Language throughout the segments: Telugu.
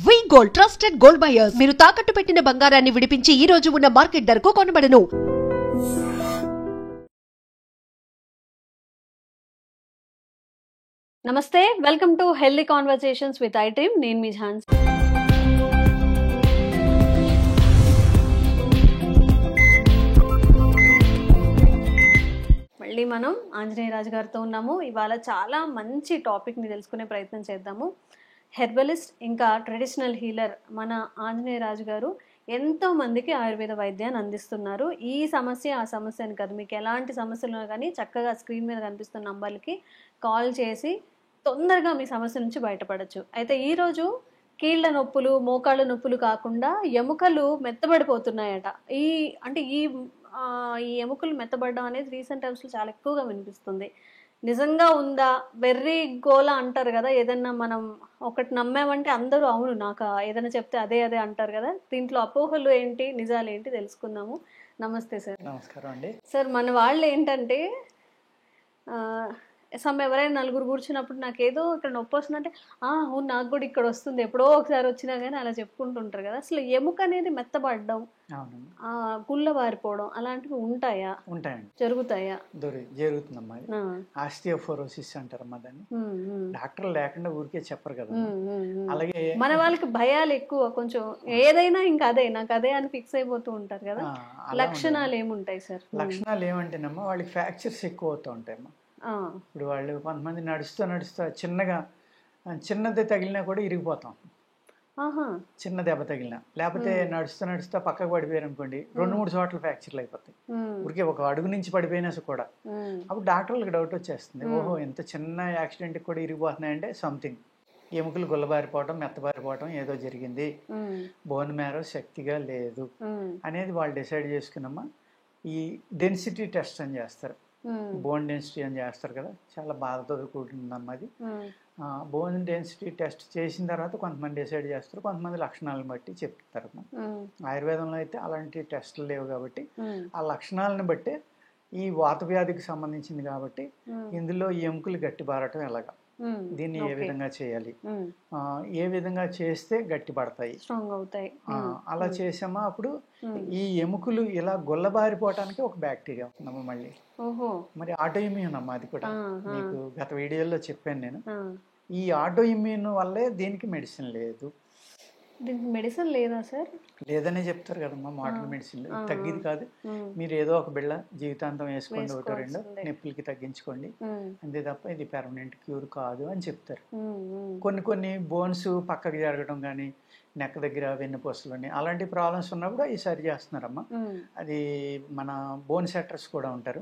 వి గోల్డ్ ట్రస్టెడ్ గోల్డ్ బయర్స్ మీరు తాకట్టు పెట్టిన బంగారాన్ని విడిపించి ఈ రోజు ఉన్న మార్కెట్ ధరకు కొనబడను. నమస్తే, welcome to healthy conversations with I dream. నేను మీ ఝాన్సీ. మళ్ళీ మనం ఆంజనేయ రాజు గారితో ఉన్నాము. ఇవాళ చాలా మంచి టాపిక్ని తెలుసుకునే ప్రయత్నం చేద్దాము. హెర్బలిస్ట్ ఇంకా ట్రెడిషనల్ హీలర్ మన ఆంజనేయ రాజు గారు ఎంతో మందికి ఆయుర్వేద వైద్యాన్ని అందిస్తున్నారు. ఈ సమస్య ఆ సమస్య అని కాదు, మీకు ఎలాంటి సమస్యలు ఉన్నా కానీ చక్కగా స్క్రీన్ మీద కనిపిస్తున్న నంబర్లకి కాల్ చేసి తొందరగా మీ సమస్య నుంచి బయటపడచ్చు. అయితే ఈరోజు కీళ్ళ నొప్పులు, మోకాళ్ళ నొప్పులు కాకుండా ఎముకలు మెత్తబడిపోతున్నాయట. ఈ ఎముకలు మెత్తబడడం అనేది రీసెంట్ టైమ్స్లో చాలా ఎక్కువగా వినిపిస్తుంది. నిజంగా ఉందా? వెర్రి గోల అంటారు కదా, ఏదన్నా మనం ఒకటి నమ్మామంటే అందరూ అవును నాకు ఏదైనా చెప్తే అదే అదే అంటారు కదా. దీంట్లో అపోహలు ఏంటి, నిజాలు ఏంటి తెలుసుకుందాము. నమస్తే సార్. నమస్కారం అండి. సార్, మన వాళ్ళు ఏంటంటే ఎవరైనా నలుగురు కూర్చున్నప్పుడు నాకు ఏదో ఇక్కడ నొప్పి వస్తుందంటే అవును నాకు కూడా ఇక్కడ వస్తుంది, ఎప్పుడో ఒకసారి వచ్చినా కానీ అలా చెప్పుకుంటుంటారు కదా. అసలు ఎముక అనేది మెత్తబడడం, గుళ్ళ వారిపోవడం అలాంటివి ఉంటాయా? ఉంటాయండి, జరుగుతాయా? జరుగుతుందమ్మా. ఆస్టియోఫోరోసిస్ అంటారమ్మా దాన్ని. డాక్టర్ లేకుండా ఊరికే చెప్పరు కదా. అలాగే మన వాళ్ళకి భయాలు ఎక్కువ, కొంచెం ఏదైనా ఇంకా అదే నాకు అదే అని ఫిక్స్ అయిపోతూ ఉంటారు కదా. లక్షణాలు ఏముంటాయి సార్? లక్షణాలు ఏమంటేనమ్మా, వాళ్ళకి ఫ్రాక్చర్స్ ఎక్కువ అవుతూ ఉంటాయమ్మా. ఇప్పుడు వాళ్ళు కొంతమంది నడుస్తూ చిన్నది తగిలినా కూడా ఇరిగిపోతాం. చిన్న దెబ్బ తగిలినా, లేకపోతే నడుస్తూ పక్కకు పడిపోయారు అనుకోండి, 2-3 చోట్ల ఫ్రాక్చర్లు అయిపోతాయి. ఊరికే ఒక అడుగు నుంచి పడిపోయినా కూడా. అప్పుడు డాక్టర్లకు డౌట్ వచ్చేస్తుంది, ఓహో ఇంత చిన్న యాక్సిడెంట్కి కూడా ఇరిగిపోతున్నాయంటే సంథింగ్ ఎముకలు గుల్లబారిపోవటం, మెత్తబారిపోవటం ఏదో జరిగింది, బోన్ మ్యారో శక్తిగా లేదు అనేది వాళ్ళు డిసైడ్ చేసుకున్నమ్మా. ఈ డెన్సిటీ టెస్ట్ అని చేస్తారు, బోన్ డెన్సిటీ అని చేస్తారు కదా, చాలా బాధతో కూడుతుందమ్మా అది. బోన్ డెన్సిటీ టెస్ట్ చేసిన తర్వాత కొంతమంది డిసైడ్ చేస్తారు, కొంతమంది లక్షణాలను బట్టి చెప్తారు. ఆయుర్వేదంలో అయితే అలాంటి టెస్టులు లేవు కాబట్టి ఆ లక్షణాలను బట్టి ఈ వాత వ్యాధికి సంబంధించింది కాబట్టి ఇందులో ఎముకలు గట్టిబారటం ఎలాగా, దీన్ని ఏ విధంగా చేయాలి, ఏ విధంగా చేస్తే గట్టి పడతాయి, అలా చేసామా అప్పుడు ఈ ఎముకలు ఇలా గొల్లబారిపోవటానికి ఒక బ్యాక్టీరియా ఉందమ్మా. మళ్ళీ మరి ఆటో ఇమ్యూన్ అమ్మా, అది కూడా మీకు గత వీడియోలో చెప్పాను నేను. ఈ ఆటో ఇమ్యూన్ వల్లే దీనికి మెడిసిన్ లేదు. దీనికి మెడిసిన్ లేదా సార్? లేదనే చెప్తారు కదమ్మా మోడర్న్ మెడిసిన్. తగ్గేది కాదు, మీరు ఏదో ఒక బిళ్ళ జీవితాంతం వేసుకోండి, 1-2 నొప్పులకి తగ్గించుకోండి అంతే తప్ప ఇది పెర్మనెంట్ క్యూర్ కాదు అని చెప్తారు. కొన్ని బోన్స్ పక్కకి జరగడం కానీ, నెక్ దగ్గర వెన్నుపూసలని అలాంటి ప్రాబ్లమ్స్ ఉన్నప్పుడు అవి సరి చేస్తున్నారమ్మా. అది మన బోన్ సెట్టర్స్ కూడా ఉంటారు,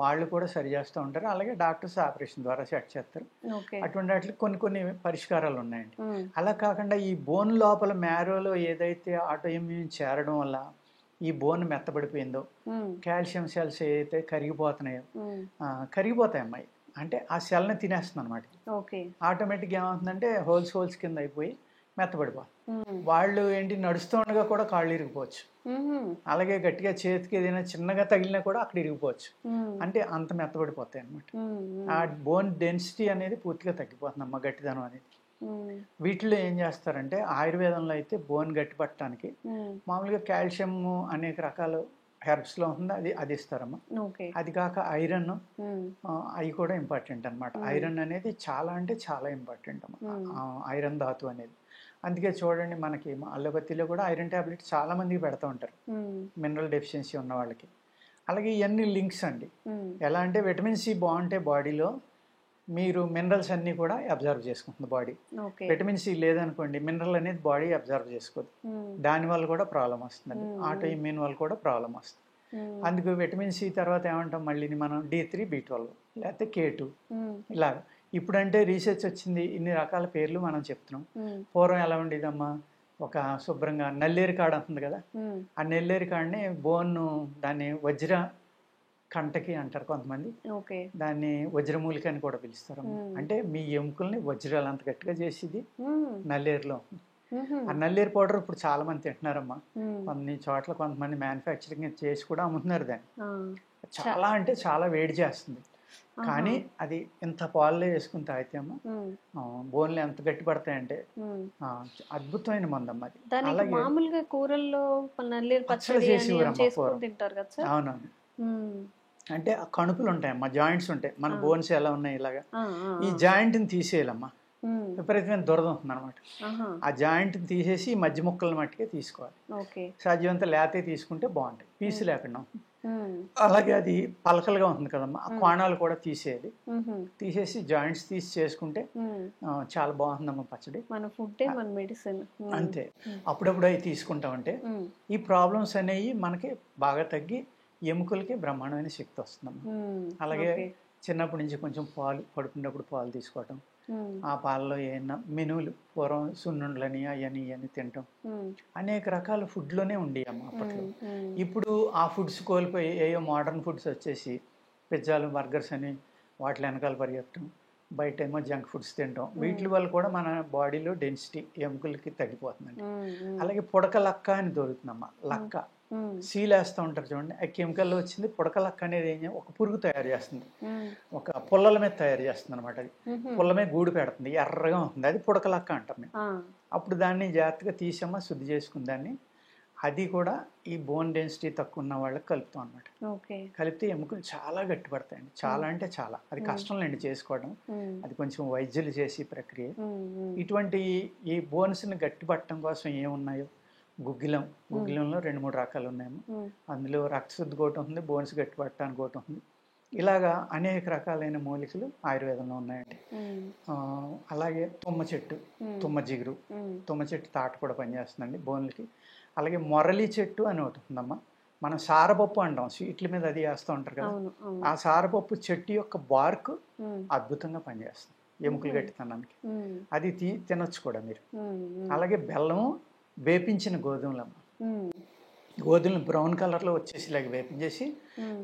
వాళ్ళు కూడా సరి చేస్తూ ఉంటారు. అలాగే డాక్టర్స్ ఆపరేషన్ ద్వారా సెట్ చేస్తారు. అటువంటి వాటికి కొన్ని పరిష్కారాలు ఉన్నాయండి. అలా కాకుండా ఈ బోన్ లోపల మ్యారోలో ఏదైతే ఆటో ఇమ్యూన్ చేరడం వల్ల ఈ బోన్ మెత్తబడిపోయిందో, కాల్షియం సెల్స్ ఏదైతే కరిగిపోతాయి అమ్మాయి, అంటే ఆ సెల్ని తినేస్తుంది అనమాట. ఆటోమేటిక్గా ఏమవుతుందంటే హోల్స్ కింద అయిపోయి మెత్తబడిపోతుంది. వాళ్ళు ఏంటి నడుస్తూ ఉండగా కూడా కాళ్ళు ఇరిగిపోవచ్చు, అలాగే గట్టిగా చేతికి ఏదైనా చిన్నగా తగిలినా కూడా అక్కడ ఇరిగిపోవచ్చు. అంటే అంత మెత్తబడిపోతాయి అనమాట. ఆ బోన్ డెన్సిటీ అనేది పూర్తిగా తగ్గిపోతుంది అమ్మ, గట్టిదనం అనేది. వీటిలో ఏం చేస్తారంటే ఆయుర్వేదంలో అయితే బోన్ గట్టి పట్టడానికి మామూలుగా కాల్షియం అనేక రకాల హెర్బ్స్లో ఉంది, అది ఇస్తారమ్మా. అది కాక ఐరన్, అవి కూడా ఇంపార్టెంట్ అనమాట. ఐరన్ అనేది చాలా అంటే చాలా ఇంపార్టెంట్ అమ్మా, ఐరన్ ధాతు అనేది. అందుకే చూడండి, మనకి అలోపతిలో కూడా ఐరన్ ట్యాబ్లెట్ చాలా మందికి పెడతా ఉంటారు మినరల్ డెఫిషియన్సీ ఉన్న వాళ్ళకి. అలాగే ఇవన్నీ లింక్స్ అండి. ఎలా అంటే విటమిన్ సి బాగుంటే బాడీలో మీరు మినరల్స్ అన్నీ కూడా అబ్జర్వ్ చేసుకుంటుంది బాడీ. విటమిన్ సి లేదనుకోండి, మినరల్ అనేది బాడీ అబ్జర్వ్ చేసుకోదు, దానివల్ల కూడా ప్రాబ్లం వస్తుందండి. ఆటో ఇమ్యూన్ వల్ల కూడా ప్రాబ్లం వస్తుంది. అందుకు విటమిన్ సి తర్వాత ఏమంటాం మళ్ళీ మనం D3, B12 లేకపోతే K2 ఇలాగ. ఇప్పుడంటే రీసెర్చ్ వచ్చింది, ఇన్ని రకాల పేర్లు మనం చెప్తున్నాం. పూర్వం ఎలా ఉండేదమ్మా, ఒక శుభ్రంగా నల్లేరు కాడ ఉంటుంది కదా, ఆ నల్లేరు కాడని దాన్ని వజ్ర కంటకి అంటారు కొంతమంది, దాన్ని వజ్రమూలిక అని కూడా పిలుస్తారు. అంటే మీ ఎముకల్ని వజ్రాలు అంత గట్టిగా చేసేది నల్లేరులో. ఆ నల్లేరు పౌడర్ ఇప్పుడు చాలా మంది తింటున్నారమ్మా. కొన్ని చోట్ల కొంతమంది మ్యానుఫ్యాక్చరింగ్ చేసి కూడా అమ్ముతున్నారు దాన్ని. చాలా అంటే చాలా వేడి చేస్తుంది. కానీ అది ఇంత పాలలో వేసుకుని తాగితే అమ్మ బోన్లు ఎంత గట్టి పడతాయంటే అద్భుతమైన మందమ్మ అది. అలాగే మామూలుగా కూరల్లో నల్లేరు పచ్చడి చేసుకొని తింటారు కదా సార్. అవునవును, అంటే ఆ కణుపులు ఉంటాయమ్మా, జాయింట్స్ ఉంటాయి, మన బోన్స్ ఎలా ఉన్నాయి ఇలాగా, ఈ జాయింట్ని తీసేయాలమ్మా. విపరీతమైన దురద ఉంటుంది అనమాట. ఆ జాయింట్ని తీసేసి మధ్య ముక్కల మట్టికే తీసుకోవాలి. సాధ్యమంతా లేతే తీసుకుంటే బాగుంటాయి, పీసు లేకుండా. అలాగే అది పలకలుగా ఉంటుంది కదమ్మా, ఆ కోణాలు కూడా తీసేయాలి. తీసేసి జాయింట్స్ తీసి చేసుకుంటే చాలా బాగుందమ్మా పచ్చడి. మన ఫుడ్ మన మెడిసిన్ అంతే. అప్పుడప్పుడు అవి తీసుకుంటామంటే ఈ ప్రాబ్లమ్స్ అనేవి మనకి బాగా తగ్గి ఎముకలకి బ్రహ్మాండమైన శక్తి వస్తుందమ్మా. అలాగే చిన్నప్పటి నుంచి కొంచెం పాలు, పడుకున్నప్పుడు పాలు తీసుకోవటం, ఆ పాలలో ఏమన్నా మెనువులు, పూర్వం సున్నుండ్లని అవన్నీ తినటం, అనేక రకాల ఫుడ్లోనే ఉండేవమ్మా అప్పట్లో. ఇప్పుడు ఆ ఫుడ్స్ కోల్పోయి ఏయో మోడర్న్ ఫుడ్స్ వచ్చేసి పిజ్జాలు, బర్గర్స్ అని వాటి వెనకాల పరిగెత్తడం, బయట ఏమో జంక్ ఫుడ్స్ తినటం, వీటి వల్ల కూడా మన బాడీలో డెన్సిటీ ఎముకలకి తగ్గిపోతుందండి. అలాగే పుడక లక్క అని దొరుకుతుందమ్మా. లక్క సీల్ వేస్తూ ఉంటారు చూడండి, ఆ కెమికల్లో వచ్చింది. పుడక లక్క అనేది ఒక పురుగు తయారు చేస్తుంది, ఒక పుల్లల మీద తయారు చేస్తుంది అనమాట. అది పుల్ల మీద గూడు పెడుతుంది, ఎర్రగా ఉంటుంది, అది పుడక లక్క అంటాం మేము. అప్పుడు దాన్ని జాగ్రత్తగా తీసమ్మా, శుద్ధి చేసుకుని దాన్ని, అది కూడా ఈ బోన్ డెన్సిటీ తక్కువ ఉన్న వాళ్ళకి కలుపుతాం అనమాట. కలిపితే ఎముకలు చాలా గట్టి పడతాయండి, చాలా అంటే చాలా. అది కష్టం లేండి చేసుకోవడం, అది కొంచెం వైద్యులు చేసే ప్రక్రియ. ఇటువంటి ఈ బోన్స్ని గట్టి పట్టడం కోసం ఏమున్నాయో, గుగ్గిలంలో 2-3 రకాలు ఉన్నాయేమో. అందులో రక్తశుద్ధి ఒకటి ఉంది, బోన్స్ గట్టి పట్టడానికి ఒకటి ఉంది. ఇలాగా అనేక రకాలైన మూలికలు ఆయుర్వేదంలో ఉన్నాయండి. అలాగే తుమ్మ చెట్టు, తుమ్మ జిగురు, తుమ్మ చెట్టు తాట కూడా పనిచేస్తుందండి బోన్లకి. అలాగే మొరలి చెట్టు అని ఒకటి ఉందమ్మా. మనం సారపప్పు అంటాం, స్వీట్ల మీద అది వేస్తూ ఉంటారు కదా, ఆ సారపప్పు చెట్టు యొక్క బార్క్ అద్భుతంగా పనిచేస్తుంది ఎముకలు గట్టితనానికి. అది తినొచ్చు కూడా మీరు. అలాగే బెల్లము, వేపించిన గోధుమలమ్మ. గోధుమలు బ్రౌన్ కలర్లో వచ్చేసి ఇలాగ వేపించేసి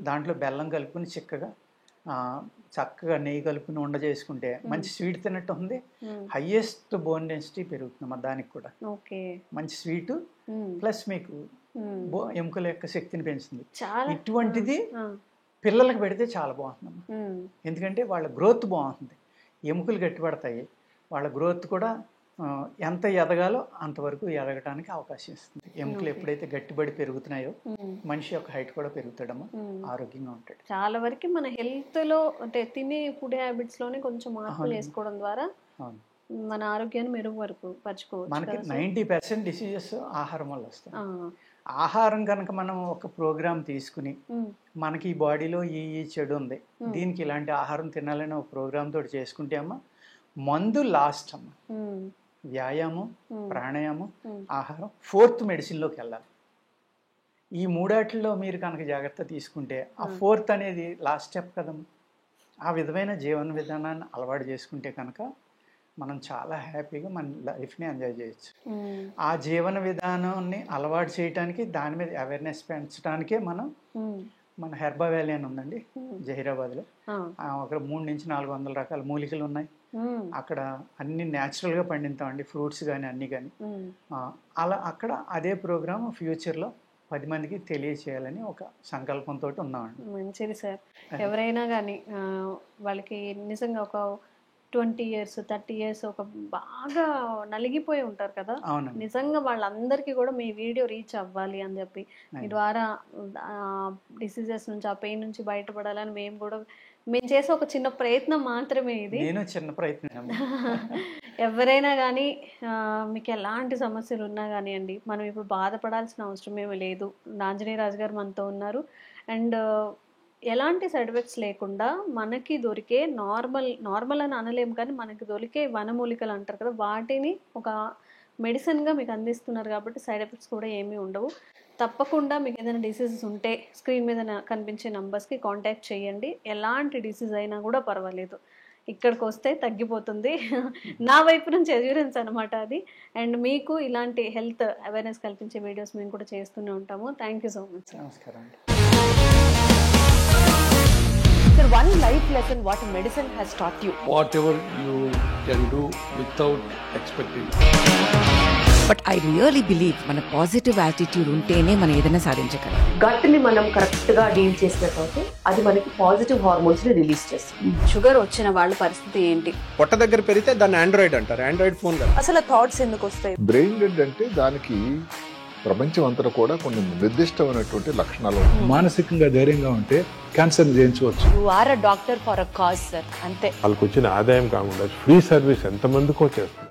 దాంట్లో బెల్లం కలుపుకుని చక్కగా నెయ్యి కలుపుకుని ఉండ చేసుకుంటే మంచి స్వీట్ తిన్నట్టు ఉంది. హైయెస్ట్ బోన్ డెన్సిటీ పెరుగుతుందమ్మా దానికి కూడా. మంచి స్వీటు ప్లస్ మీకు ఎముకల యొక్క శక్తిని పెంచుతుంది. ఇటువంటిది పిల్లలకు పెడితే చాలా బాగుంటుందమ్మా, ఎందుకంటే వాళ్ళ గ్రోత్ బాగుంటుంది, ఎముకలు గట్టిపడతాయి, వాళ్ళ గ్రోత్ కూడా ఎంత ఎదగాలో అంతవరకు ఎదగటానికి అవకాశం ఇస్తుంది. ఎముకలు ఎప్పుడైతే గట్టిబడి పెరుగుతున్నాయో మనిషి యొక్క హైట్ కూడా పెరుగుతాడమ్మా, ఆరోగ్యంగా ఉంటాడు. చాలా వరకు మన హెల్త్ లో అంటే తినే ఫుడ్ హ్యాబిట్స్ లోనే కొంచెం మార్పులు చేసుకోవడం ద్వారా మన ఆరోగ్యాన్ని మెరుగుపరచుకోవచ్చు. మనకి 90% డిసీజెస్ ఆహారం వల్ల వస్తాయి. ఆహారం కనుక మనం ఒక ప్రోగ్రామ్ తీసుకుని మనకి ఈ బాడీలో ఈ చెడు ఉంది, దీనికి ఇలాంటి ఆహారం తినాలని ఒక ప్రోగ్రామ్ తోటి చేసుకుంటే అమ్మా, మందు లాస్ట్ అమ్మా. వ్యాయామం, ప్రాణాయామం, ఆహారం 4th మెడిసిన్లోకి వెళ్ళాలి. ఈ 3 మీరు కనుక జాగ్రత్త తీసుకుంటే ఆ 4th అనేది లాస్ట్ స్టెప్ కదమ్మా. ఆ విధమైన జీవన విధానాన్ని అలవాటు చేసుకుంటే కనుక మనం చాలా హ్యాపీగా మన లైఫ్ని ఎంజాయ్ చేయొచ్చు. ఆ జీవన విధానాన్ని అలవాటు చేయడానికి, దాని మీద అవేర్నెస్ పెంచడానికే మన హెర్బా వ్యాలీ అని ఉందండి జహీరాబాద్లో. అక్కడ 300-400 రకాల మూలికలు ఉన్నాయి. అక్కడ అన్ని న్యాచురల్గా పండిస్తామండి, ఫ్రూట్స్ కానీ అన్నీ కానీ. అలా అక్కడ అదే ప్రోగ్రామ్ ఫ్యూచర్లో 10 మందికి తెలియచేయాలని ఒక సంకల్పంతో ఉన్నామండి. మంచిది సార్. ఎవరైనా కానీ వాళ్ళకి నిజంగా ఒక 20 years 30 years ఒక బాగా నలిగిపోయి ఉంటారు కదా, నిజంగా వాళ్ళందరికీ కూడా మీ వీడియో రీచ్ అవ్వాలి అని చెప్పి మీ ద్వారా డిసీజెస్ నుంచి, ఆ పెయిన్ నుంచి బయటపడాలని మేము చేసే ఒక చిన్న ప్రయత్నం మాత్రమే ఇది. చిన్న ప్రయత్నం. ఎవరైనా కానీ మీకు ఎలాంటి సమస్యలు ఉన్నా కానివ్వండి, మనం ఇప్పుడు బాధపడాల్సిన అవసరం ఏమీ లేదు. ఆంజనేయ రాజు గారు మనతో ఉన్నారు. అండ్ ఎలాంటి సైడ్ ఎఫెక్ట్స్ లేకుండా మనకి దొరికే నార్మల్ అని అనలేము, కానీ మనకి దొరికే వనమూలికలు అంటారు కదా, వాటిని ఒక మెడిసిన్గా మీకు అందిస్తున్నారు కాబట్టి సైడ్ ఎఫెక్ట్స్ కూడా ఏమీ ఉండవు. తప్పకుండా మీకు ఏదైనా డిసీజెస్ ఉంటే స్క్రీన్ మీద కనిపించే నంబర్స్కి కాంటాక్ట్ చేయండి. ఎలాంటి డిసీజ్ అయినా కూడా పర్వాలేదు, ఇక్కడికి వస్తే తగ్గిపోతుంది. నా వైపు నుంచి అష్యూరెన్స్ అనమాట అది. అండ్ మీకు ఇలాంటి హెల్త్ అవేర్నెస్ కల్పించే వీడియోస్ మేము కూడా చేస్తూనే ఉంటాము. Thank you so much. నమస్కారం. Sir, one life lesson what medicine has taught you. Whatever you can do without expecting. But I really believe మన పాజిటివ్ యాటిట్యూడ్ ఉంటేనే మనం ఏదైనా సాధించగలం. గట్ ని మనం కరెక్ట్ గా డీల్ చేసినట్లయితే అది మనకి పాజిటివ్ హార్మోన్స్ ని రిలీజ్ చేస్తుంది. షుగర్ వచ్చిన వాళ్ళ పరిస్థితి ఏంటి? పొట్ట దగ్గర పెరిగితే దాన్ని ఆండ్రాయిడ్ అంటారు, ఆండ్రాయిడ్ ఫోన్ కదా. అసలు థాట్స్ ఎందుకు వస్తాయి? బ్రెయిన్ డెడ్ అంటే దానికి ప్రపంచం అంతా కూడా కొన్ని నిర్దిష్టమైనటువంటి లక్షణాలు. మానసికంగా ధైర్యంగా ఉంటే క్యాన్సర్ జయించవచ్చు. You are a doctor for a cause sir, అంతే. వాళ్ళకి వచ్చిన ఆదాయం కాకుండా ఫ్రీ సర్వీస్ ఎంతమందికో చేస్తుంది.